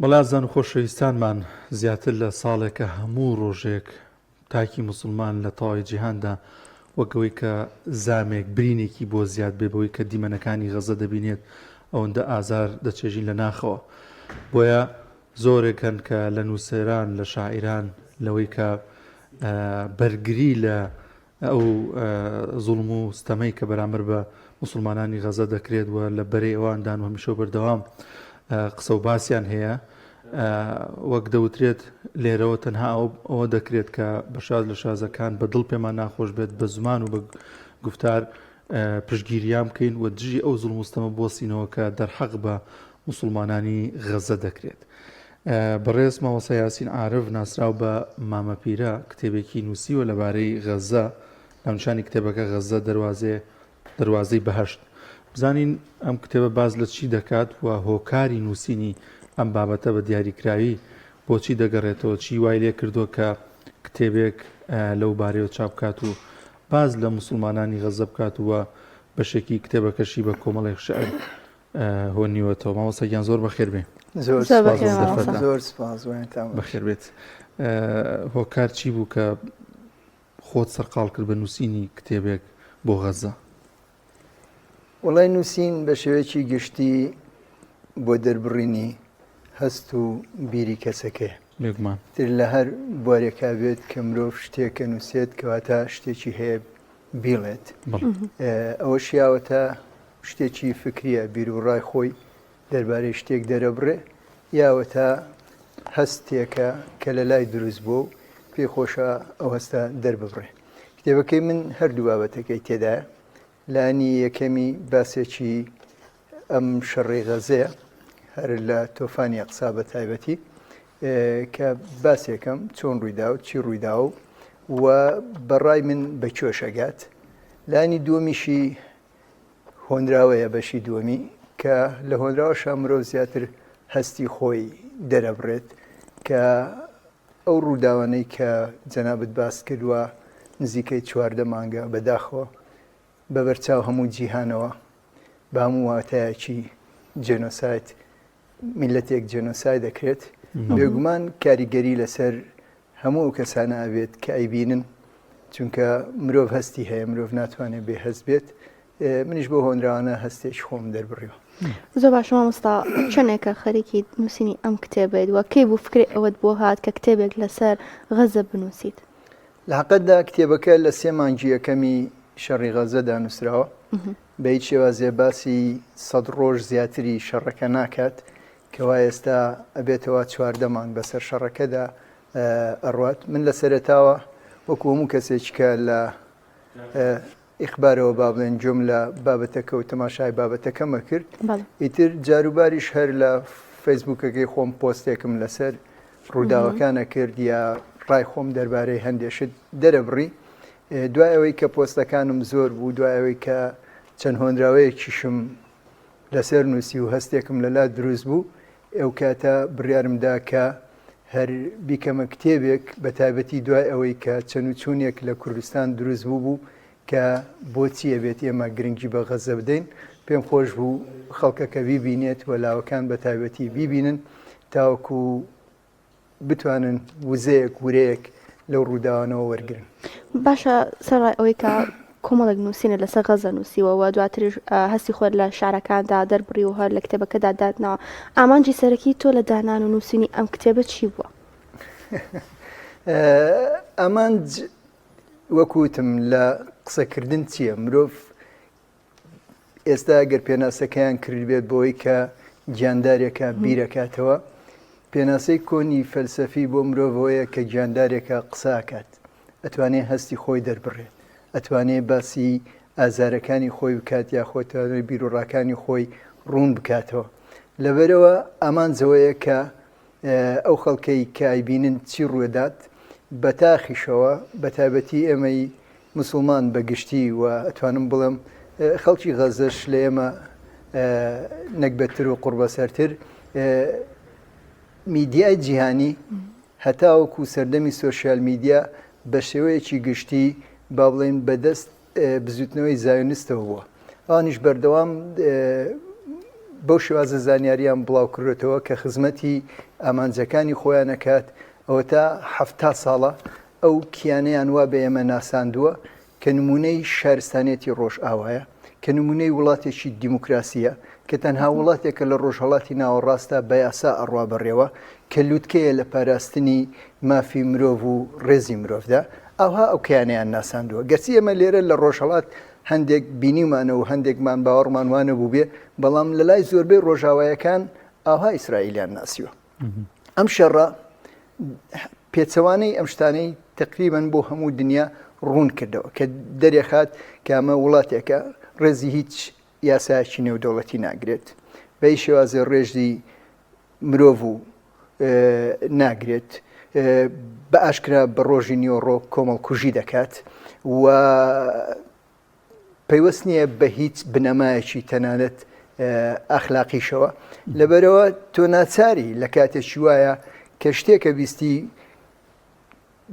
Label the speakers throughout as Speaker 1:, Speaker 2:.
Speaker 1: بەڵازان و خۆشەویستانمان زیاتر لە ساڵێکە هەموو ڕۆژێک تاکی مسلمان لە تەواوی جیهاندا وەکەوەی کە زامێک برینێکی بۆ زیاد بێ بەوەی کە دیمەنەکانی غەزە دەبینێت ئەوەندە ئازار دەچێژین لە ناخەوە. بۆیە زۆرێک هەن کە لە نووسێران لە شاعیران لەوەی کە بەرگری لە ئەو زوڵم و ستەمەی کە بەرامبەر بە مسلمانانی غەزە دەکرێت و لە بەرەی ئەوەندان و هەمیشە بەردەوام قسە و باسییان هەیە. وەک دەوترێت لێرەوە تەنها ئەوە دەکرێت کە بەشاد لە شازەکان بە دڵ پێمان ناخۆش بێت بە زمان و بە گفتار پشتگیریان بکەین و دژی ئەو زوڵم و ستەمە بۆسینەوە کە دەرحەق بە مسلمانانی غەزە دەکرێت. بەڕێز مامۆستا یاسین عارف ناسراو بە مامەپیرە کتێبێکی نووسیوە لەبارەی غەزە، ناونیشانی کتێبەکە غەزە دەروازەی بەهەشت. بزانین ئەم کتێبە باز لە چی دەکات و هۆکاری نووسینی ئەم بابەتە بە دیاریکراوی بۆچی دەگەڕێتەوە، چی وای لێ کردووە کە کتێبێک لەو بارەیەوە چاپ بکات و باز لە مسلمانانی غەزە بکات وە بەشێکی کتێبەکەشی بە کۆمەڵێک شعر هۆنیوەتەوە. مامۆستا گیان زۆر بەخێر بێ.
Speaker 2: زۆر سپاس
Speaker 1: بەخێر بێت. هۆکار چی بوو کە خۆت سەرقاڵ کرد بە نووسینی کتێبێک بۆ غەزە؟
Speaker 2: وڵای نووسین بە شێوەیەکی گشتی بۆ دەربڕینی هەست و بیری کەسەکە
Speaker 1: بێگومان
Speaker 2: تر لە هەر بوارێکا بێت کە مرۆڤ شتێکە نووسێت کەواتە شتێکی هەیە بیڵێت. ئەوە شیاوەتە شتێکی فکریە بیر و ڕای خۆی دەربارەی شتێک دەرەبڕێ، یاوەتە هەستێکە کە لە لای دروست بۆ و پێی خۆشە ئەو هەستە دەرببڕێ. کتێبەکەی من هەردوو بابەتەکەی تێدایە. لانی یەکەمی باسێکی ئەم شەڕی غەزەیە هەر لە تۆفانی ئەقسا بە تایبەتی کە باسێکم چۆن ڕوویدا و چی ڕوویدا و بەڕای من بە کێشەگات. لانی دووەمیشی هۆنراوەیە، بەشی دووەمی کە لە هۆنراوەشە مرۆڤ زیاتر هەستی خۆی دەرەبڕێت کە ئەو ڕووداوانەی کە جەنابەت باس کردووە نزیکەی 14 مانگە بەداخەوە بەبەرچاو هەموو جیهانەوە بە هەموو واتایەکی جێنۆسایت میلەتێک جێنۆسای دەکرێت. بێگومان کاریگەری لەسەر هەموو ئەو کەسانە ئەبێت کە ئەیبینن، چونکە مرۆڤ هەستی هەیە، مرۆڤ ناتوانێت بێ هەست بێت. منیش بۆ هۆنراوانە هەستێک خۆم دەربڕیەوە.
Speaker 3: زۆر باش مامۆستا، چۆنێکە خەریکی نووسینی ئەم کتێبێت و کەی بوو فکری ئەوەت بۆ هات کە کتێبێک لەسەر غەزە بنووسیت؟
Speaker 2: لە حەقەتدا کتێبەکە لە 3 مانگی یەکەمی شەڕی غەزەدا نووسراوە. بە هیچ شێوازێ باسی 100 ڕۆژ زیاتری شەڕەکە ناکات، کەوا ئێستا ئەبێتەوە 14 مانگ بەسەر شەڕەکەدا ئەڕوات. من لە سەرەتاوە وەکو هەموو کەسێککە لە ئیخبارەوە با بڵێن جۆم لە بابەتەکە و تەماشای بابەتەکەمە کرد. ئیتر جاروباریش هەر لە فەیسبووکەکەی خۆم پۆستێکم لەسەر ڕووداوەکانە کرد یا ڕای خۆم دەربارەی هەندێشت دەرەبڕی. دوای ئەوەی کە پۆستەکانم زۆر بوو، دوای ئەوەی کە چەند هۆنراوەیەکیشم لەسەر نووسی و هەستێکم لەلا دروست بوو، ئەو کاتە بڕیارمدا کە هەر بیکەمە کتێبێک بە تایبەتی دوای ئەوەی کە چەند و چوونێک لە کوردستان دروست بوو کە بۆچی ئەبێت ئێمە گرنگی بە غەزە بدەین. پێم خۆش بوو خەڵکەکە بیبینێت و لاوەکان بە تایبەتی بیبینن تاوەکو بتوانن وزەیەک ورەیەک لەو ڕووداوانەوە وەرگن.
Speaker 3: باشە، سەرڕای ئەوەی کە کۆمەڵێک نووسینە لەسەر غەزە نووسیوەوە دواتریش هەستی خۆت لە شارەکاندا دەربڕی و هەر لە کتێبەکەدا دادنەوە، ئامانجی سەرەکی تۆ لە دانان و نووسینی ئەم کتێبە چی بووە؟
Speaker 2: ئامانج وەکوتم لە قسەکردن چییە؟ مرۆڤ ئێستا ئەگەر پێناسەکەیان کرد بێت بۆی کە گیاندارێکە بیرەکاتەوە، پێناسەی کۆنی فەلسەفی بۆ مرۆڤەوەیە کە گیاندارێکە قساکات، ئەتوانێت هەستی خۆی دەربڕێت، ئەتوانێت باسی ئازارەکانی خۆی بکات یا خۆتوانێت بیرۆڕاکانی خۆی ڕوون بکاتەوە. لەبەرەوە ئامانجەوەیە کە ئەو خەڵکەی کە ئایبینن چی ڕوێدات بە تاخیشەوە بە تایبەتی ئێمەی مسلمان بەگشتی و ئەتوانم بڵم خەڵکی غەزەش لە ئێمە نەکبەتتر و قوربەسەرتر میدیای جیهانی هەتاوەکو سەردەمی سۆشیال میدیا بە شێوەیەکی گشتی با بڵێن بەدەست بزوتنەوەی زایۆنیستەوە بووە. ئەوانیش بەردەوام بەو شێوازە زانیاریان بڵاوکردێتەوە کە خزمەتی ئامانجەکانی خۆیان نەکات ئەوە تا 70 ساڵە ئەو کیانەیان وا بە ئێمە ناساندووە کە نمونەی شارستانێتی ڕۆژئاوایە کە نمونەی وڵاتێکی دیموکراسیە کە تەنها وڵاتێکە لە ڕۆژهەڵاتی ناوەڕاستە بە یاسا ئەڕوا بەڕێوە کە لووتکەیە لە پاراستنی مافی مرۆڤ و ڕێزی مرۆڤدا ئەوها ئەو کیانیان ناساندووە گەرچی ئێمە لێرە لە ڕۆژهەڵات هەندێک بینیمانە و هەندێکمان باوەڕمان وانە بوو بێ بەڵام لە لای زۆربەی ڕۆژاوایەکان ئاها ئیسرائیلیان ناسیوە ئەم شەڕە پێچەوانەی ئەم شتانەی تقریبەن بۆ هەموو دنیا ڕوون کردەوە کە دەرێخات کە ئەمە وڵاتێکە ڕێزی هیچ یاسایەکی نێودەوڵەتی ناگرێت بەی شێوازە ڕێژی مرۆڤ و ناگرێت بە ئاشکرا بە ڕۆژی نیۆڕۆ کۆمەڵکوژی دەکات و پەیوەست نییە بە هیچ بنەمایەکی تەنانەت ئەخلاقیشەوە لەبەرەوە تۆ ناچاری لە کاتێکی وایە کە شتێکە بیستی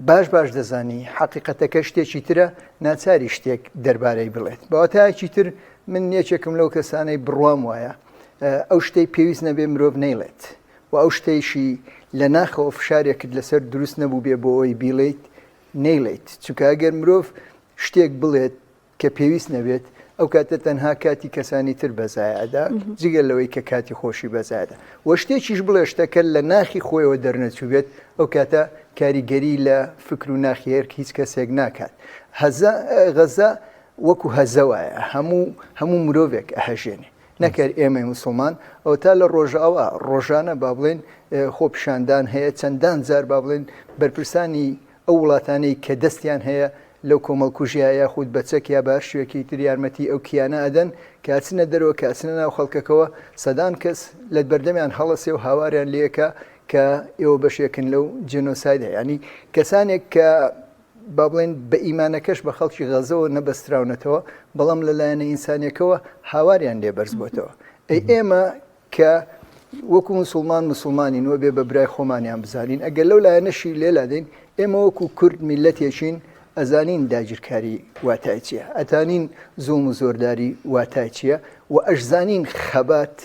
Speaker 2: باش دەزانی حقیقەتەکە شتێکی ترە ناچاری شتێک دەربارەی بڵێت بەواتایەکی تر من یەکێکم لەو کەسانەی بڕوام وایە ئەو شتەی پێویست نەبێ مرۆڤ نەیڵێت و ئەو شتەیشی لە ناخەوە فشارێکت لەسەر دروست نەبوو بێ بۆ ئەوی بیڵێیت نەیڵێیت چونکە ئەگەر مرۆڤ شتێک بڵێت کە پێویست نەبێت ئەو کاتە تەنها کاتی کەسانی تر بەزایەدا جگەل لەوەی کە کاتی خۆشی بەزایەدا وە شتێکیش بڵێ شتەکە لە ناخی خۆیەوە دەرنەچوو بێت ئەو کاتە کاریگەری لە فکر و ناخیێر هیچ کەسێک ناکات غەزە وەکو هەزەوایە هەموو مرۆڤێک ئەهەژێنێ نەکەر ئێمە موسڵمان ئەو تا لە ڕۆژاوە ڕۆژانە با بڵێن خۆپیشاندان هەیە چەندان جار با بڵێن بەرپرسانی ئەو وڵاتانەی کە دەستیان هەیە لەو کۆمەڵکوژیە یاخود بەچەک یا باش شوێکی تر یارمەتی ئەو کیانە ئەدەن کاتچنە دەرەوە کاتچنە ناو خەڵکەکەەوە سەدان کەس لە بەردەمیان هەڵەسێ و هاواریان لێکە کە ئێوە بەشێکن لەو جێنۆسایدە ینی کەسانێک کە با بڵێن بە ئیمانەکەش بە خەڵکی غەزەوە نەبەستراونەتەوە بەڵام لەلایەنە ئینسانیەکەوە هاواریان لێ بەرز بۆتەوە ئەی ئێمە کە وەکو مسلمانین وە بێ بە برای خۆمانیان بزانین ئەگەر لەو لایەنەشی لێلادەین ئێمە وەکو کورد میلەتێکین ئەزانین داگیرکاری واتای چییە ئەتانین زوڵم و زۆرداری واتای چییە و ئەشزانین خەبات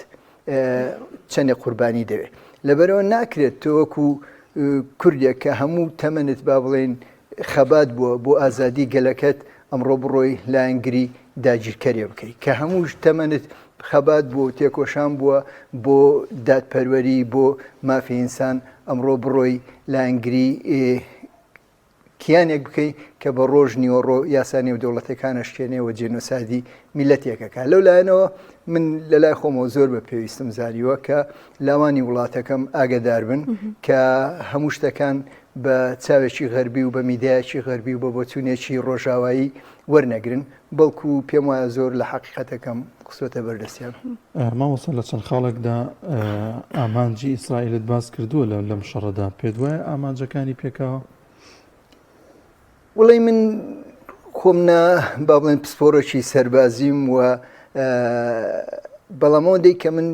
Speaker 2: چەندێ قوربانی دەوێت لەبەرەوە ناکرێت تۆ وەکو کوردێک کە هەموو تەمەنت با بڵێن خەبات بووە بۆ ئازادی گەلەکەت ئەمڕۆ بڕۆی لایەنگری داگیرکەری بکەیت کە هەموو تەمەنت خەبات بووە و تێکۆشان بووە بۆ دادپەروەری بۆ مافی ئینسان ئەمڕۆ بڕۆی لایەنگری کیانێک بکەیت کە بە ڕۆژ نیوەڕۆ یاسانی و دەوڵەتەکانە شکێنێەوە جێنۆسایدی میلەتێکەکە لەو لایەنەوە من لە لای خۆمەوە زۆر بە پێویستم زاریوە کە لاوانی وڵاتەکەم ئاگدار بن کە هەموو شتەکان بە چاوێکی غەربی و بە میدایەکی غەربی و بە بۆچوونێکی ڕۆژاوایی وەرنەگرن بەڵکو پێم وایە زۆر لە حەقیقەتەکەم قسۆتە بەردەستیان
Speaker 1: مامۆستا لە چەند خاڵێکدا ئامانجی ئیسرائیلت باس کردووە لەم شەڕەدا پێت وایە ئامانجەکانی پێکاوە
Speaker 2: وڵی من خۆمنا با بڵێن پسپۆرەکی سەربازیم و بەڵامەوەندەی کە من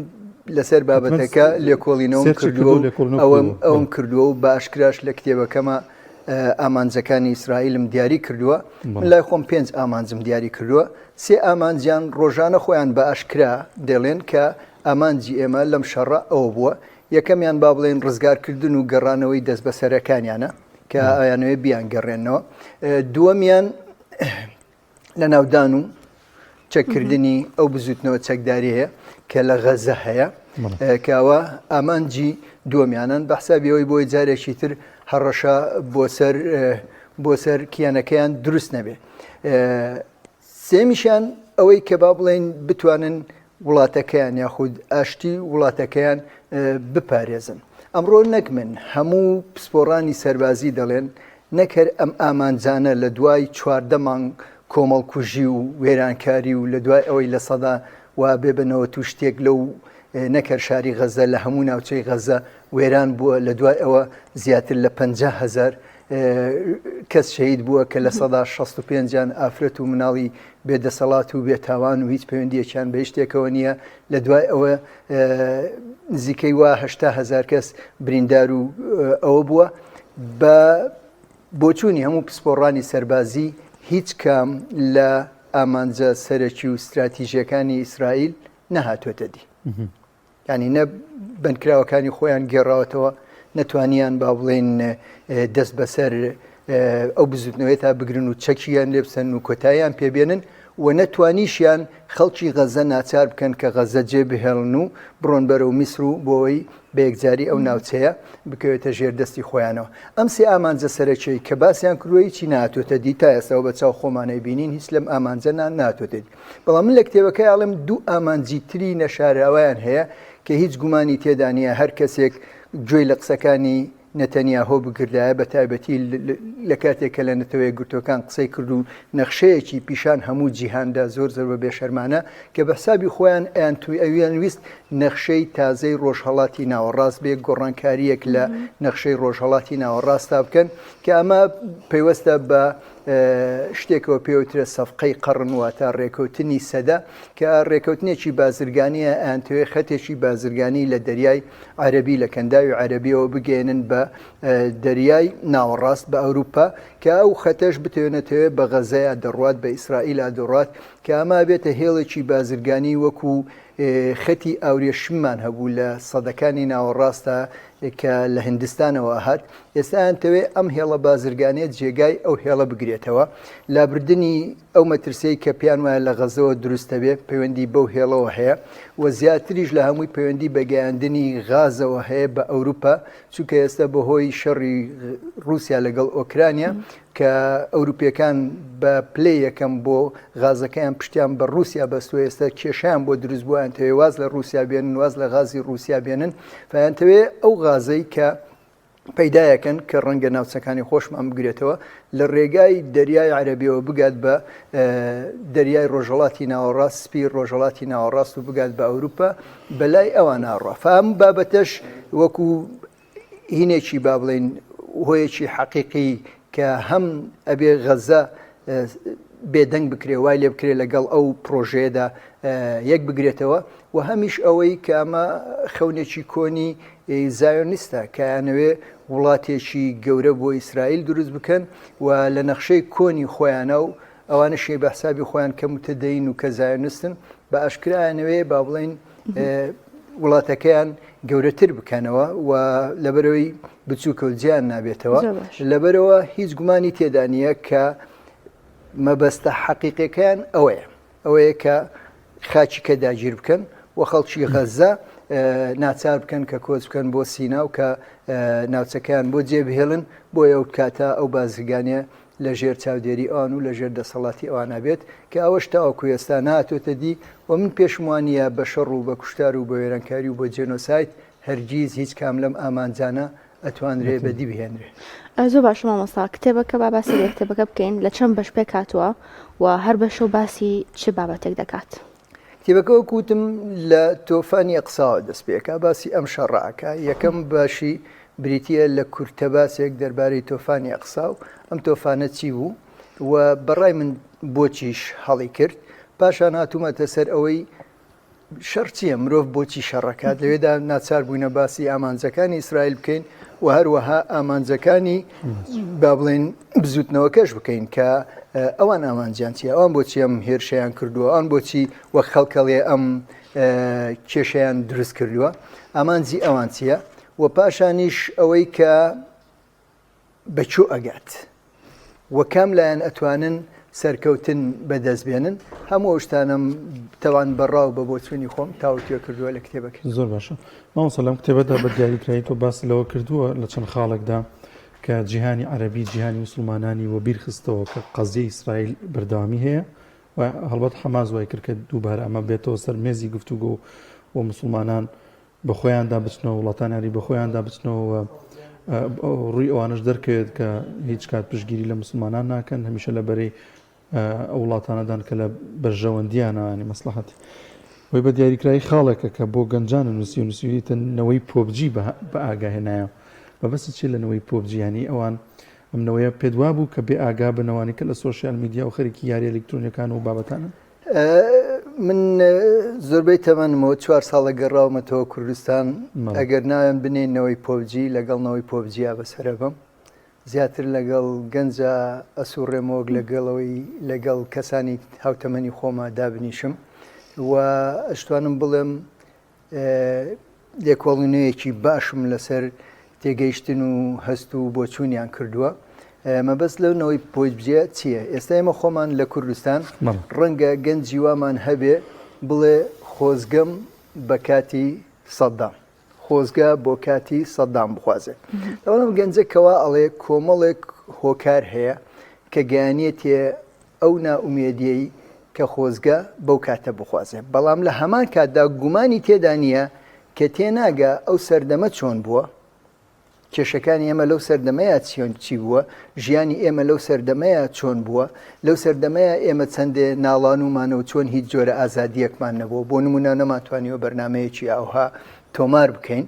Speaker 2: لەسەر بابەتەکە لێکۆڵینەوەم کردووە ئەوم کردووە و باشکراش لە کتێبەکەمە ئامانجەکانی ئیسرائیلم دیاری کردووە من لای خۆم 5 ئامانجم دیاری کردووە 3 ئامانجیان ڕۆژانە خۆیان بە ئاشکرا دەڵێن کە ئامانجی ئێمە لەم شەڕە ئەوە بووە یەکەمیان با بڵێن ڕزگارکردن و گەڕانەوەی دەست بە سەرەکانیانە کە ئەیانەوەی بیان گەڕێنەوە دووەمیان لە ناودان و چەککردنی ئەو بزوتنەوە چەکداری هەیە کە لە غەزە هەیە کاوە ئامانجی دووەمیانن بەحسابیەوەی بۆی جارێکی تر هەڕەشە بۆ سەر کیانەکەیان دروست نەبێ سێمیشان ئەوەی کە با بڵێن بتوانن وڵاتەکەیان یاخود ئاشتی وڵاتەکەیان بپارێزن ئەمڕۆ نەک من هەموو پسپۆڕانی سەربازی دەڵێن نەکەر ئەم ئامانجانە لە دوای 14 مانگ کۆمەڵکوژی و وێرانکاری و لە دوای ئەوەی لە سەدا وا بێبنەوە تو شتێک لەو نەکەر شاری غەزە لە هەموو ناوچەی غەزە وێران بووە لە دوای ئەوە زیاتر لە 50,000 کەس شەهید بووە کە لە سەدا 65 ئافرەت و مناڵی بێدەسەڵات و بێتاوان و هیچ پەیوەندیەکیان بە شتێکەوە نییە لە دوای ئەوە نزیکەی وا 80,000 کەس بریندار و ئەوە بووە بە بۆچوونی هەموو پسپۆڕانی سەربازی هیچ کام لە ئامانجە سەرەکی و استراتیژیەکانی ئیسرائیل نەهاتوێتە دی ینی نە بنکراوەکانی خۆیان گێڕاوەتەوە نەتوانیان با بڵێن دەست بەسەر ئەو بزوتنەوەی تا بگرن و چەکیان لێ بسەن و کۆتاییان پێبێنن و نەتوانیشیان خەڵکی غەزە ناچار بکەن کە غەزە جێبهێڵن و بڕۆن بەرەو میسر و بۆەوەی بە یەکجاری ئەو ناوچەیە بکەوێتە ژێر دەستی خۆیانەوە. ئەم سێ ئامانجە سەرەکیەی کە باسییان کردووی چی ناتوێتە دی تا ئێستاەوە بە چاو خۆمانەی بینین هیچ لەم ئامانجە ناتوێتێت. بەڵام من لە کتێبەکەی ئاڵم دوو ئامانجی تری نەشاراوایان هەیە کە هیچ گومانی تێدا نیە هەر کەسێک گوێی لە قسەکانی نەتەنیاهۆ بگردایە بە تایبەتی لە کاتێکە لە نەتەوەی گرتوەکان قسەی کرد و نەخشەیەکی پیشان هەموو جیهاندا زۆر زۆر بە بێشەرمانە کە بە حسابی خۆیان ئەویان ویست نەخشەی تازەی ڕۆژهەڵاتی ناوەڕاست بێ گۆڕانکاریەک لە نەخشەی ڕۆژهەڵاتی ناوەڕاستا بکەن کە ئەمە پەیوەستە بە شتێکەوە پێوترە سەفقەی قەڕن واتە ڕێکەوتنی سەدا کە ڕێکەوتنێکی بازرگانیە ئەیانتوێ خەتێکی بازرگانی لە دەریای عەرەبی لە کەنداوی عەرەبیەوە بگەێنن بە دەریای ناوەڕاست بە ئەوروپا کە ئەو خەتەش بتوێنێتەوە بە غەزەیە دەڕوات بە ئیسرائیلا دەڕوات کە ئەما بێتە هێڵێکی بازرگانی وەکو خەتی ئاورێشممان هەبوو لە سەدەکانی ناوەڕاستە کە لە هندستانەوە هات ئێستایانتەوێ ئەم هێڵە بازرگانێت جێگای ئەو هێڵە بگرێتەوە لابردنی ئەو مەترسەی کە پیان وایە لە غەزەوە دروستە بێ پەیوەندی بەو هێڵەوە هەیە و زیاتریش لە هەمووی پەیوەندی بەگەیاندنی غازەوە هەیە بە ئەوروپا چونکە ئێستا بەهۆی شەڕی رووسیا لەگەڵ ئۆکرانیا کە ئەوروپیەکان بە پلەی یەکەم بۆ غازەکەیان پشتیان بە رووسیا بەستوە ئێستا کێشیان بۆ دروست بووە ئەتەوێ واز لە رووسیا بێنن واز لە غازی رووسیا بێنن فیانتەوێ ئەو غازەی کە پەیدایەکەن کە ڕەنگە ناوچەکانی خۆشمان بگرێتەوە لە ڕێگای دەریای عەرەبیەوە بگات بە دەریای ڕۆژهەڵاتی ناوەڕاست سپی ڕۆژهەڵاتی ناوەڕاست و بگات بە ئەوروپا بەلای ئەوان ناڕوا فام بابەتەش وەکو هینێکی با بڵێن هۆیەکی حەقیقی کە هەم ئەبێ غەزە بێدەنگ بکرێ وای لێ بکرێ لەگەڵ ئەو پرۆژەیەدا یەک بگرێتەوە و هەمیش ئەوەی کە ئەمە خەونێکی کۆنی زایۆنیستە کە یانەوێ وڵاتێکی گەورە بۆ ئیسرائیل دروست بکەن و لە نەخشەی کۆنی خۆیانە و ئەوانە شێ بە حسابی خۆیان کە متەدەین و کە زایۆنیستن بە ئاشکرایانەوێ با بڵێن وڵاتەکەیان گەورەتر بکەنەوە و لەبەرەوەی بچووکە و جیان نابێتەوە لەبەرەوە هیچ گومانی تێدا نیە کە مەبەستە حەقیقەکەیان ئەوەیە کە خاچی کە داگیر بکەن و خەڵکی غەزە ناچار بکەن کە کۆچ بکەن بۆ سینا و کە ناوچەکەیان بۆ جێبهێڵن بۆ ئەو کاتە ئەو بازرگانیە لە ژێر چاودێری ئەوان و لە ژێر دەسەڵاتی ئەوانە بێت کە ئەوەش تاوەکو ئێستا نهاتوێتە دی و من پێشموانیە بە شەڕ و بە کوشتار و بە وێرانکاری و بە جێنۆسایت هەرگیز هیچ کام لەم ئامانجانە ئەتوانرێ بەدی بهێنرێ.
Speaker 3: زۆر باش مامۆستا کتێبەکە با باسی لە کتێبەکە بکەین لە چەند بەش پێک هاتووە و هەر بەشە و باسی چه بابەتێک دەکات.
Speaker 2: کتێبەکەەوە کوتم لە تۆفانی قساوە دەست پێکە باسی ئەم شەڕاکە یەکەم باشی بریتە لە کورتەباسێک دەربارەی تۆفانی قسا و ئەم تۆفانە چی بوو و بەڕای من بۆچیش هەڵی کرد پاشان هاتوومەتە سەر ئەوەی شەڕ چییە مرۆڤ بۆچی شەڕەکات لەوێدا ناچار بووینە باسی ئامانجەکانی ئیسرائیل بکەین و هەروەها ئامانجەکانی با بڵێن بزوتنەوەکەش بکەین کە ئەوان ئامانجیان چیە ئەوان بۆچی ئەم هێرشیان کردووە ئەوان بۆچی وەک خەڵکەڵێ ئەم کێشەیان دروست کردووە ئامانجی ئەوان چییە و پاشانیش ئەوەی کە بەچوو ئەگات وە کام لایەن ئەتوانن سەرکەوتن بەدەستبێنن هەموو شتانم تەوان بەڕاو بە بۆ چوونی خۆم تاوتێ کردووە لە کتێبەکە.
Speaker 1: زۆر باشە مامۆستا لەم کتێبەدا بەدیاریکرایی تۆ باس لەوە کردووە لە چەند خاڵێکدا کە جیهانی عەرەبی جیهانی موسڵمانانی وە بیرخستەوە کە قەزیەی ئیسرائیل بەردەوامی هەیە و هەڵبەت حەماس وای کرد کە دووبارە ئەمە بێتەوە سەر مێزی گفتوگۆ و موسڵمانان بە خۆیاندا بچنەوە وڵاتانیاری بە خۆیاندا بچنەوە ڕووی ئەوانش دەرکەوێت کە هیچ کات پشتگیری لە مسلمانان ناکەن هەمیشە لە بەرەی ئەو وڵاتانەدان کە لە بەرژەوەندیانەوانی مەسلحەتی وی بە دیاریکرایی خاڵێکە کە بۆ گەنجان نووسی و نووسیتەنەوەی پۆبجی بە ئاگاهێنایە بەبەستی چی لەنەوەی پۆبجیانی ئەوان ئەمنەوەیە پێدوا بوو کە بێ ئاگا بنەوانی کە لە سۆشیال میدیا و خەریکی یاری ئەلکترۆنیەکان و بابەتانە
Speaker 2: من زۆربەی تەمەنمەوە 4 ساڵە گەڕاومەتەوە کوردستان ئەگەر ناوێن بنێنەوەی پۆبجی لەگەڵنەوەی پۆبجیا بەسەرە بم زیاتر لەگەڵ گەنجە ئەسوڕێمۆک لەگەڵ کەسانی هاوتەمەنی خۆمە دابنیشم و ئەشتوانم بڵێم لێکۆڵینەیەکی باشم لەسەر تێگەیشتن و هەست و بۆچوونیان کردووە. مەبەست لەونەوەی پۆی بجێ چییە؟ ئێستا ئێمە خۆمان لە کوردستان ڕەنگە گەنجی وامان هەبێ بڵێ خۆزگەم بە کاتی سەددام، خۆزگە بۆ کاتی سەددام بخوازێت. لەوەڵام گەنجەکەوا ئەڵێ کۆمەڵێک هۆکار هەیە کە گەیانێتێ ئەو نائومێدیەی کە خۆزگە بەو کاتە بخوازێ. بەڵام لە هەمان کاتدا گومانی تێدا نییە کە تێناگە ئەو سەردەمە چۆن بووە، کێشەکانی ئێمە لەو سەردەمەیە چۆن چی بووە، ژیانی ئێمە لەو سەردەمەیە چۆن بووە، لەو سەردەمەیە ئێمە چەندێ ناڵانومانەوە چۆن هیچ جۆرە ئازادیەکمان نەبووە، بۆ نمونە نەماتوانیوە بەرنمەیەکی ئەوها تۆمار بکەین.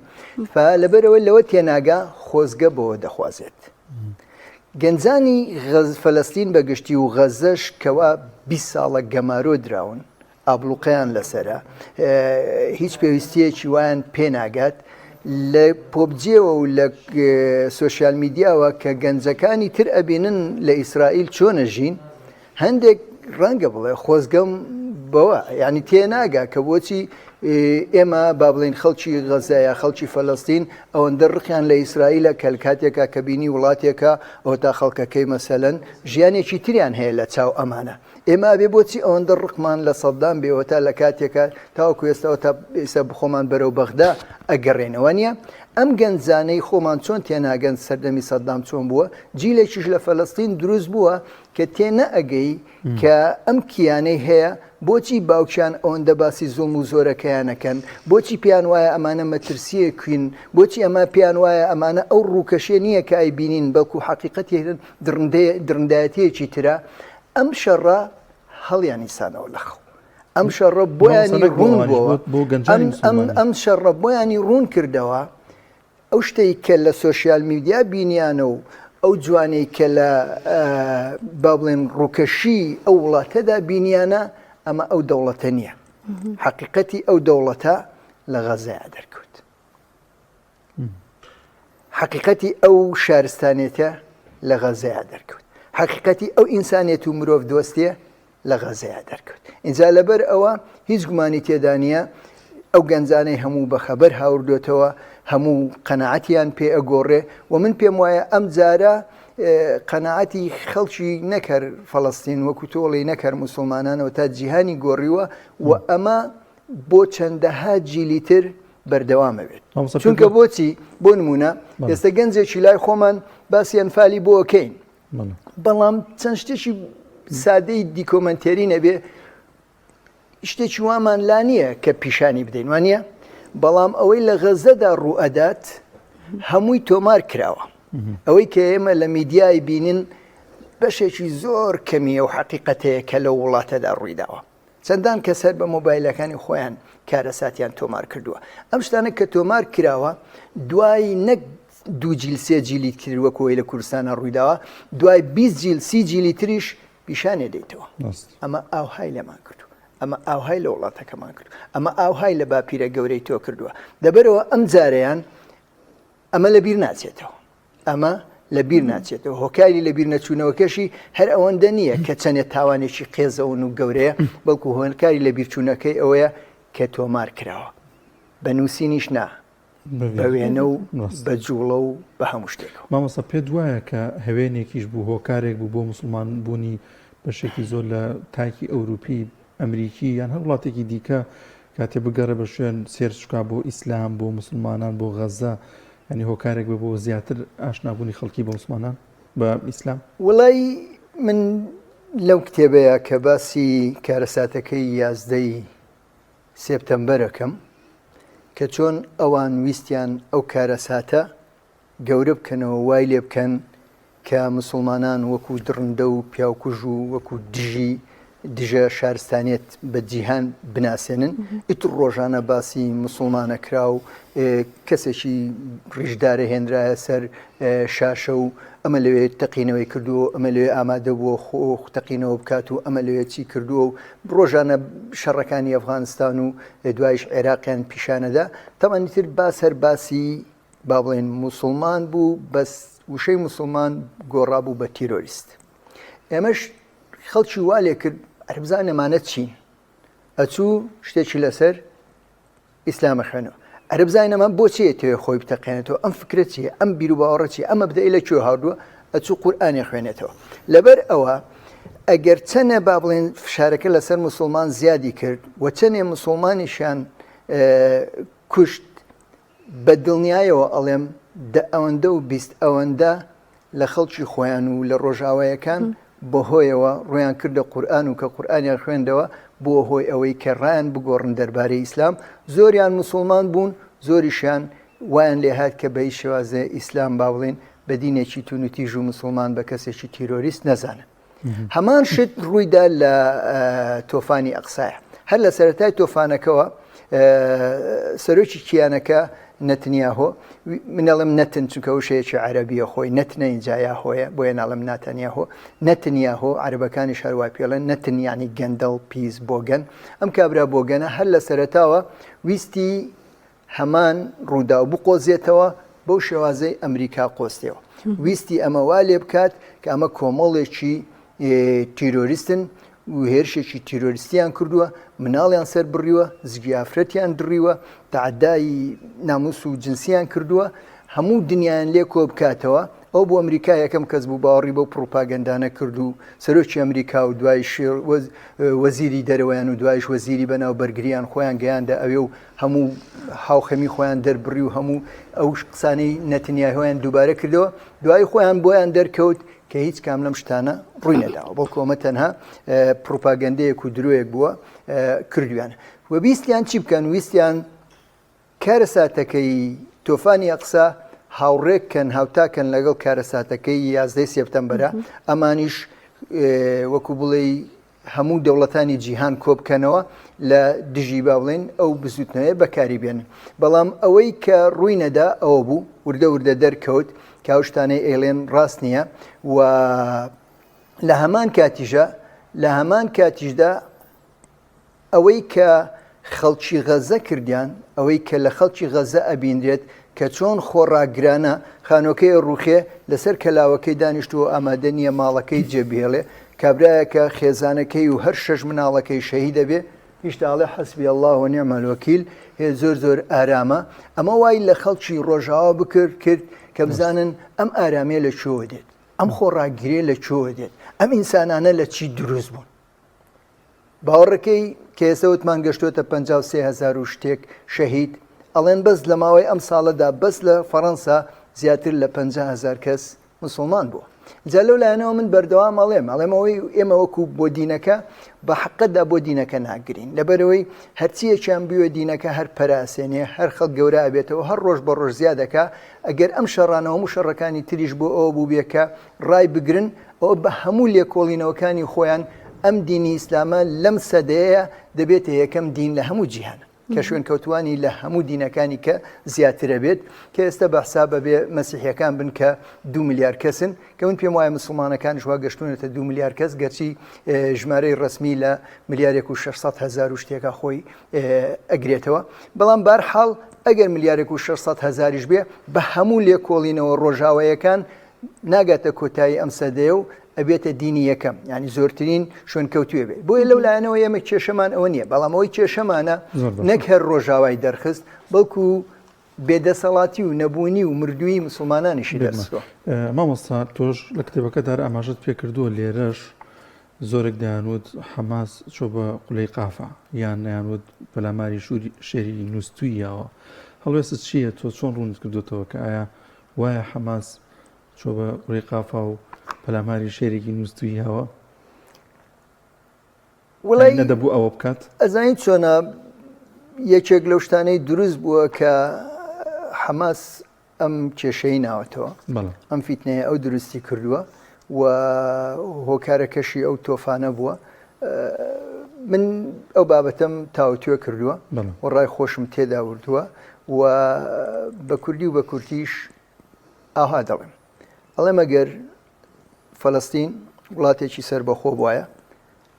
Speaker 2: لەبەرەوە لەوە تێناگا خۆزگە بەوە دەخوازێت. گەنجانی فەلەستین بەگشتی و غەزەش کەوا 20 ساڵە گەمارۆ دراون، ئابلوقیان لەسرە، هیچ پێویستیەکی وایان پێناگات لە پۆبجێەوە و لە سۆشیال میدیاوە کە گەنجەکانی تر ئەبینن لە ئیسرائیل چۆنەژین، هەندێک ڕەنگە بڵێ خۆزگەم بەوە یعنی تێناگا کە بۆچی ئێمە با بڵین خەڵکی غەزایە خەڵکی فەلەستین ئەوەندە ڕقیان لە ئیسرائیلە کە کاتێکە کە بینی وڵاتێکە ئەو تا خەڵکەکەی مەسەلەن ژیانێکی تریان هەیە لە چاو ئەمانە. ئێمە بێ بۆچی ئەوەندە ڕقمان لە سەددام بێەوە تا لە کاتێکە تاوەکو ئێستاەوە تا ئێستا بخۆمان بەرەو بەغدا ئەگەڕێنەوە نیە. ئەم گەنجانەی خۆمان چۆن تێناگەن سەردەمی سەددام چۆن بووە، جیلێکیش لە فەلەستین دروست بووە کە تێنە ئەگەی کە ئەم کیانەی هەیە بۆچی باوکیان ئەوەندە باسی زوڵم و زۆرەکەیانەکەن، بۆچی پیان وایە ئەمانە مەترسیە کوین، بۆچی ئەمە پیان وایە ئەمانە ئەو ڕووکەشێ نییە کە ئایبینین بەڵکو حەقیقەتی درندایەتیەکی ترە. ئەم شەڕە هەڵیانی سانەوە لەخەو، ئەم شەڕە بۆیانی ڕوون بووە، ئەم شەڕە بۆیانی ڕوون کردەوە. ئەو شتەی کە لە سۆشیال میدیا بینیانە و ئەو جوانەی کە لە با بڵێن ڕووکەشی ئەو وڵاتەدا بینیانە ئەمە ئەو دەوڵەتە نییە. حەقیقەتی ئەو دەوڵەتە لە غەزەیە دەرکەوت، حەقیقەتی ئەو شارستانێتە لە غەزەیە دەرکەوت، حەقیقەتی ئەو ئینسانێت و مرۆڤ دۆستیە لە غەزەیە دەرکەوت. ئینجا لەبەر ئەوە هیچ گومانی تێدا نییە ئەو گەنجانەی هەموو بەخەبەر هاوردوێتەوە، هەموو قەنەعەتیان پێ ئەگۆڕێ و من پێم وایە ئەم جارە قەنەعەتی خەڵکی نەکرد فەڵەستین وەکو تۆڵی نەکرد موسڵمانانەوە تا جیهانی گۆڕیوە و ئەمە بۆ چەندەها جیلی تر بەردەوامە بێت. چونکە بۆچی بۆ نمونە ئێستا گەنجێکی لای خۆمان باسی ئەنفالی بۆ ئۆکەین، بەڵام چەند شتێکی سادەی دیکۆمەنتێری نەبێ شتێکی وامان لا نییە کە پیشانی بدەین وانە، بەڵام ئەوەی لە غەزەدا ڕوئەدات هەمووی تۆمار کراوە. ئەوەی کە ئێمە لە میدیای بینین بەشێکی زۆر کەمیە و حەقیقەتەیە کە لە وڵاتەدا ڕوویداوە. چەندان کەسەر بە مۆبایلەکانی خۆیان کارەساتیان تۆمار کردووە. ئەم شتانە کە تۆمار کراوە دوای نەک 2 جیل 3 جیلی کردووەکەوەی لە کوردستانە ڕوویداوە، دوای 20 جیل 30 جیلی تریش پیشانێ دەیتەوە. ئەمە ئاوهای لەمان کردو، ئەمە ئاوهای لە وڵاتەکەمان کرد، ئەمە ئاوهای لە باپیرە گەورەی تۆ کردووە. دەبەرەوە ئەم جارەیان ئەمە لەبیر ناچێتەوە، ئەمە لەبیر ناچێتەوە. هۆکاری لەبیر نەچوونەوەکەشی هەر ئەوەندە نییە کە چەندێت تاوانێکی قێزەون و گەورەیە، بەڵکو هۆکاری لەبیرچوونەکەی ئەوەیە کە تۆمار کراوە بە نووسینیش نا، بە وێنە و بە جوڵە و بە هەموو شتێکەوە.
Speaker 1: مامۆستا پێت وایە کە هەوێنێکیش بوو هۆکارێک بوو بۆ موسڵمان بوونی بەشێکی زۆر لە تایکی ئەوروپی ئەمریکی یان هەر وڵاتێکی دیکە کاتێ بگەڕێ بە شوێن سێرچکا بۆ ئیسلام بۆ مسلمانان بۆ غەزە، ینی هۆکارێک بۆ زیاتر ئاشنابوونی خەڵکی بە مسلمانان بە ئیسلام؟
Speaker 2: وڵی من لەو کتێبەیە کە باسی کارەساتەکەی 11 سێپتەمبەرەکەم کە چۆن ئەوان ویستیان ئەو کارەساتە گەورە بکەنەوە وای لێ بکەن کە مسلمانان وەکو درندە و پیاوکوژ و وەکو دژە شارستانێت بە جیهان بناسێنن. ئیتر ڕۆژانە باسی مسلمانە کرا و کەسێکی ڕیژدارە هێنرایە سەر شاشە و ئەمە لەوێ تەقینەوەی کردووە، ئەمە لەوێ ئامادە بووە خۆ تەقینەوە بکات و ئەمە لەوێ چی کردووە و ڕۆژانە شەڕەکانی ئەفغانستان و دوایش عێراقیان پیشانەدا. تەمەنی تر باس هەر باسی با بڵێن موسڵمان بوو، بەس وشەی موسڵمان گۆڕابوو بە تیرۆریست. ئێمەش خەڵکی وا لێ کرد عەربزان ئەمانە چین، ئەچوو شتێکی لەسەر ئیسلامە خوێنەوە. ئەرە بزانینەمە بۆچی توێ خۆی بتەقێنێتەوە ئەم فکرە چیە ئەم بیر و باوەڕە چیە ئەمە بدەی لە کوێ هاردووە ئەچوو قورئانی خوێنێتەوە لەبەر ئەوە ئەگەر چەنە با بڵێن فشارەکە لەسەر موسڵمان زیادی کرد و چەندێ موسڵمانیشان کوشت بە دڵنیایەوە ئەڵێم ئەوەندە و بیست ئەوەندە لە خەڵکی خۆیان و لە ڕۆژاوایەکان بەهۆیەوە ڕویان کردە قورئان و کە قورئانیان خوێندەوە بۆ هۆی ئەوەی کە ڕایان بگۆڕن دەربارەی ئیسلام زۆریان موسڵمان بوون زۆریشیان وایان لێ هات کە بەی شێوازە ئیسلام با بڵێن بە دینێکی تونوتیژ و مسلمان بە کەسێکی تیرۆریست نەزانن هەمان شت ڕوویدا لە تۆفانی ئەقسایە هەر لە سەرەتای تۆفانەکەەوە سەرۆکی کیانەکە نەتنیاهۆ منەڵم نەتن چونکە وشەیەکی عەرەبیە خۆی نەتنە اینجایا هۆیە بۆیە ناڵم ناتەنیاهۆ نەتنیاهۆ عەرەبەکانی شاروا پێڵێن نەتنیانی گەندەڵ پیس بۆگەن ئەم کابرا بۆگەنە هەر لە سەرەتاوە ویستی هەمان ڕوودا و بقۆزێتەوە بەو شێوازەی ئەمریکا قۆستەوە ویستی ئەمە وا لێ بکات کە ئەمە کۆمەڵێکی تیرۆریستن و هێرشێکی تیرۆریستیان کردووە مناڵیان سەر بڕیوە زگیافرەتیان دڕیوە تەعەدای ناموس و جنسیان کردووە هەموو دنیایان لێ کۆ بکاتەوە ئەو بۆ ئەمریکا یەکەم کەس بوو باوەڕی بەو پڕۆپاگەندانە کرد و سەرۆکی ئەمریکا و دوای وەزیری دەرەوەیان و دوایش وەزیری بەناو بەرگریان خۆیان گەیاندا ئەوێ و هەموو هاوخەمی خۆیان دەربڕی و هەموو ئەو قسانەی نەتنیاهۆیان دووبارە کردەوە دوای خۆیان بۆیان دەرکەوت کە هیچ کام لەم شتانە ڕووی نەداوە بۆ کۆمە تەنها پڕۆپاگەندەیەک و درۆیەک بووە کردویانە و بیستیان چی بکەن ویستیان کارە ساتەکەی تۆفانی ئەقسا هاوڕێککەن هاوتاکەن لەگەڵ کارە ساتەکەی 11 سێپتەمبەرە ئەمانیش وەکو بڵێ هەموو دەوڵەتانی جیهان کۆبکەنەوە لە دژی با بڵێن ئەو بزوتنەوەی بەکاری بێنن بەڵام ئەوەی کە ڕووی نەدا ئەوە بوو وردە وردە دەرکەوت کە ئەو شتانەی ئێڵێن ڕاست نییە و لە هەمان کاتیشدا ئەوەی کە خەڵکی غەزە کردیان ئەوەی کە لە خەڵکی غەزە ئەبیندرێت کە چۆن خۆڕاگرانە خانۆکەی ڕوخێ لەسەر کەلاوەکەی دانیشتووە ئامادە نییە ماڵەکەی جێبێڵێ کابرایەکە خێزانەکەی و هەر 6 مناڵەکەی شەهی دەبێ هیچتاڵێ حەسبی الله و نعم الوەکیل هێ زۆر ئارامە ئەمە وای لە خەڵکی ڕۆژاوا کرد کە بزانن ئەم ئارامێ لە چۆوە دێت ئەم خۆڕاگیرێ لە چۆوە دێت ئەم ئینسانانە لە چی دروست بوون باوەڕەکەی کە ئێسەوتمان گەشتوتە 53,000 و شتێک شەهید ئەڵێن بەس لە ماوەی ئەم ساڵەدا بەس لە فەڕەنسا زیاتر لە 50,000 کەس مسلمان بووە جا لەو لایەنەوە من بەردەوام ئەڵێمەوەی ئێمە وەکو بۆ دینەکە بە حەقەتدا بۆ دینەکە ناگرین لەبەرەوەی هەرچیەکیان بووە دینەکە هەر پەراسێنێ هەر خەڵک گەورە ئەبێتەوە هەر ڕۆژ بە ڕۆژ زیادەکە ئەگەر ئەم شەڕانەوە هەموو شەڕەکانی تریش بۆ ئەوە بوو بێکە ڕای بگرن ئەوە بە هەموو لێکۆڵینەوەکانی خۆیان ئەم دینی ئیسلامە لەم سەدەیە دەبێتە یەکەم دین لە هەموو جیهان کە شوێن کەوتوانی لە هەموو دینەکانی کە زیاترە بێت کە ئێستا بەحسا بەبێ مەسیحیەکان بن کە 2 ملیار کەسن کە من پێم وایە مسلمانەکان ژوا گەشتونێتە 2 ملیار کەس گەرچی ژمارەی ڕسمی لە 1,600,000 و شتێکە خۆی ئەگرێتەوە بەڵام بەرحاڵ ئەگەر 1,600,000ش بێ بە هەموو لێکۆڵینەوە ڕۆژاوایەکان ناگاتە کۆتایی ئەم سەدەیە و ئەبێتە دینی یەکەم ینی زۆرترین شوێن کەوتوێ بێت بۆیە لەو لایەنەوە ئێمە کێشەمان ئەوە نییە بەڵام ئەوەی کێشەمانە نەک هەر ڕۆژاوای دەرخست بەڵکو بێدەسەڵاتی و نەبوونی و مردووی مسلمانانیشی دەرسەوە
Speaker 1: مامۆستا تۆش لە کتێبەکەدا ئاماژەت پێ کردووە لێرەش زۆرێک دەیانوت حەماس چۆ بە قولەی قافە یان نەیانوت پەلاماری شێری نووسویەوە هەڵوێستت چییە تۆ چۆن ڕوونت کردوتەوە کە ئایا وایە حەماس چۆ بە قولەی قافە و پەلاماری شێرێکی نووسویەوە
Speaker 2: وڵی
Speaker 1: نەدەبوو ئەوە بکات
Speaker 2: ئەزانین چۆنە یەکێک لەو شتانەی دروست بووە کە حەماس ئەم کێشەی ناوەتەوە ئەم فیتنەیە ئەو دروستی کردووە و هۆکارەکەشی ئەو تۆفانە بووە من ئەو بابەتەم تاوتوێ کردووە و ڕای خۆشم تێدا وردووە و بە کوردی و بە کورتیش ئاها ئەڵێم ئەگەر فەلەستین وڵاتێکی سەربەخۆ بواە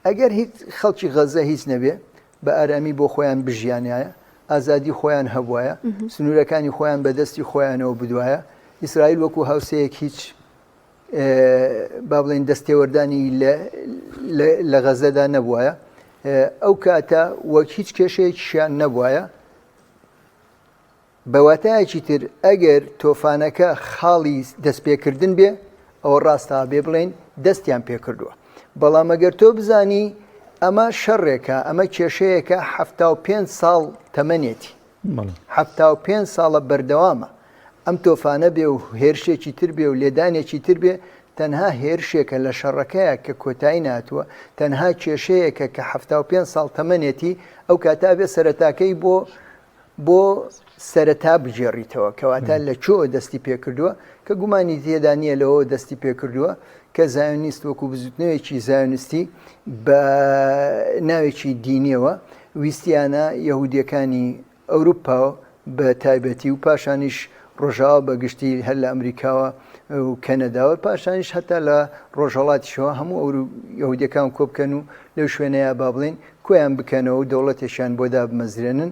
Speaker 2: ئەگەر هیچ خەڵکی غەزە هیچ نەبێ بە ئارامی بۆ خۆیان بژیانایە ئازادی خۆیان هەبوایە سنوورەکانی خۆیان بەدەستی خۆیانەوە بدوایە ئیسرائیل وەکو هاوسەیەک هیچ با بڵێن دەستێوەردانی لە غەزەدا نەبوایە ئەو کاتە وەک هیچ کێشەیەکیشیان نەبوایە بەواتایەکی تر ئەگەر تۆفانەکە خاڵی دەستپێکردن بێ ئەوە ڕاستە بێ بڵێن دەستیان پێکردووە بەڵام ئەگەر تۆ بزانی ئەمە شەڕێکە ئەمە کێشەیەکە 75 ساڵ تەمەنێتی 75 ساڵە بەردەوامە ئەم تۆفانە بێ و هێرشێکی تر بێ و لێدانێکی تر بێ تەنها هێرشێکە لە شەڕەکەیە کە کۆتایی ناتووە تەنها کێشەیەکە کە 75 ساڵ تەمەنێتی ئەو کاتا بێ سەرەتاکەی بۆ سەرەتا بجێڕیتەوە کەواتە لە چۆ دەستی پێکردووە کە گومانی تێدا نییە لەوە دەستی پێکردووە کە زایۆنیست وەکو بزوتنەوەیکی زایۆنستی بە ناوێکی دینیەوە ویستیانە یەهودیەکانی ئەوروپا بە تایبەتی و پاشانیش ڕۆژاوە بەگشتی هەر لە ئەمریکاوە و کەنەداوە پاشانیش هەتا لە ڕۆژهڵاتیشەوە هەموو یەهودیەکان کۆ بکەن و لەو شوێنەیە با بڵێن کۆیان بکەنەوە و دەوڵەتێکیان بۆدا بمەزرێنن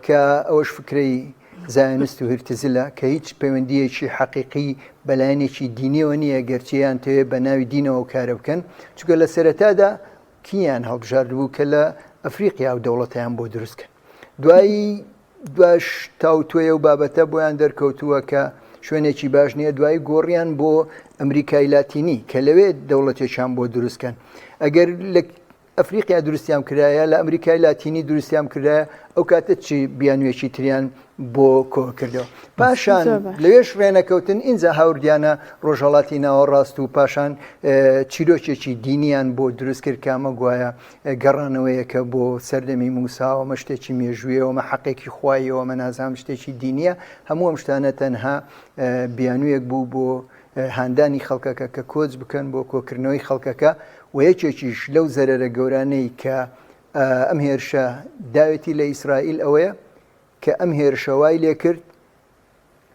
Speaker 2: کە ئەوەش فکرەی زایۆنست و هرتزلە کە هیچ پەیوەندیەکی حەقیقی بەلایەنێکی دینیەوە نییە گەرچیان تەوێ بە ناوی دینەوە کارە بکەن چونکە لە سەرەتادا کیان هەڵبژاردبوو کە لە ئەفریقیا و دەوڵەتیان بۆ دروستکەن دوایی باش تاوتوێ و بابەتە بۆیان دەرکەوتووە کە شوێنێکی باش نییە دوای گۆڕیان بۆ ئەمریکای لاتینی کە لەوێ دەوڵەتێکیان بۆ دروستکەن ئەگەر لە ئەفریقیا دروستیان کرایە لە ئەمریکای لاتینی دروستیان کردایە ئەو کاتە چی بیانوێکی تریان بۆ کۆ کردەوە پاشان لەوێش ڕێنەکەوتن ئینجا هاوردیانە ڕۆژهڵاتی ناوەڕاست و پاشان چیرۆکێکی دینیان بۆ دروست کرد کامە گوایە گەڕانەوەیەکە بۆ سەردەمی موساوە مە شتێکی مێژوویەوە مە حەقێکی خوایەوە مە نازام شتێکی دینیە هەموو ئەم شتانە تەنها بیانوویەک بوو بۆ هاندانی خەڵکەکە کە کۆچ بکەن بۆ کۆکردنەوەی خەڵکەکە و یەکێکیش لەو زەرەرە گەورانەی کە ئەم هێرشە داوێتی لە ئیسرائیل ئەوەیە کە ئەم هێرشەوای لێ کرد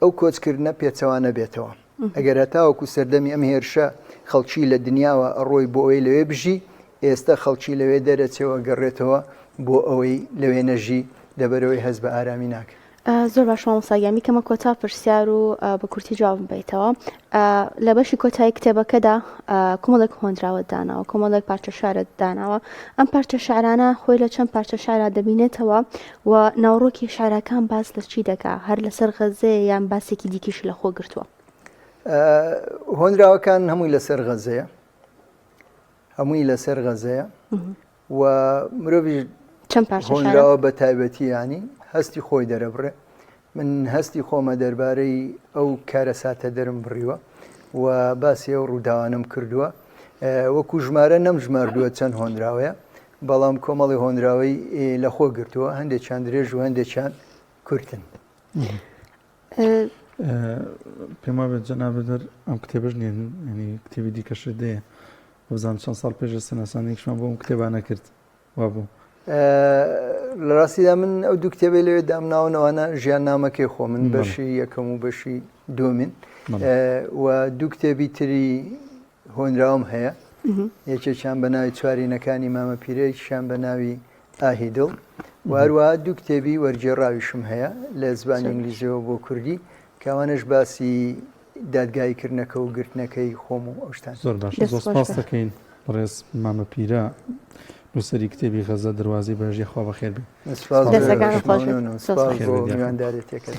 Speaker 2: ئەو کۆچکردنە پێچەوانە بێتەوە ئەگەر هەتاوەکو سەردەمی ئەم هێرشە خەڵکی لە دنیاوە ئەڕۆی بۆ ئەوەی لەوێ بژی ئێستا خەڵکی لەوێ دەرەچەوە گەڕێتەوە بۆ ئەوەی لەوێ نەژی دەبەرەوەی هەست بە ئارامی ناکە
Speaker 3: زۆر باش مامۆستاگیامی کەمە کۆتا پرسیار و بە کورتی جواب بیتەوە لە بەشی کۆتایی کتێبەکەدا کۆمەڵێک هۆندراوە داناوە کۆمەڵێک پارچە شارت داناوە ئەم پارچە شارانە خۆی لە چەند پارچە شارە دەبینێتەوە و ناوڕۆکی شارەکان باس لە چی دەکا هەر لەسەر غەزەیە یان باسێکی دیکەش لە خۆ گرتووە
Speaker 2: هۆندراوەکان هەمووی لەسەر غەزەیە هەمووی لەسەر غەزەیە و مرۆڤی
Speaker 3: چەند پارچە
Speaker 2: هۆندراوە بە تایبەتی ینی هەستی خۆی دەرەبڕێ من هەستی خۆمە دەربارەی ئەو کارە ساتە دەرم بڕیوە و باسی ئەو ڕووداوانم کردووە وەکو ژمارە نەمژماردووە چەند هۆندراوەیە بەڵام کۆمەڵی هۆندراوەی لە خۆ گرتووە هەندێکیان درێژ و هەندێکیان کورتن
Speaker 1: پێم وابێت جەنابەدەر ئەم کتێبەش نیە ینی کتێبی دیکەش دەیە بزانام چەند ساڵ پێش سەناسانێکشمان بۆ ئەم کتێبانە کرد وا بوو
Speaker 2: لە ڕاستیدا من ئەو دوو کتێبی لەوێ دامناونەوەانە ژیان نامەکەی خۆ من بەشی یەکەم و بەشی دومین و دوو کتێبی تری هۆنراوم هەیە یەکێکیان بە ناوی چوارینەکانی مامە پیرەیەکیشیان بە ناوی ئاهیدڵ واروها دوو کتێبی وەرگێڕاویشم هەیە لە زبانی ئینگلیزیەوە بۆ کوردی کاوانش باسی دادگایکردنەکە و گرتنەکەی خۆم و ئەوشتان
Speaker 1: زۆر باش زۆر سپاس دەکەین ڕێز مامە پیرە نووسەری کتێبی غەزە دەواازی بەژی خوا بەخێر بێ
Speaker 2: سپاس بۆ میواندارێتێکەکان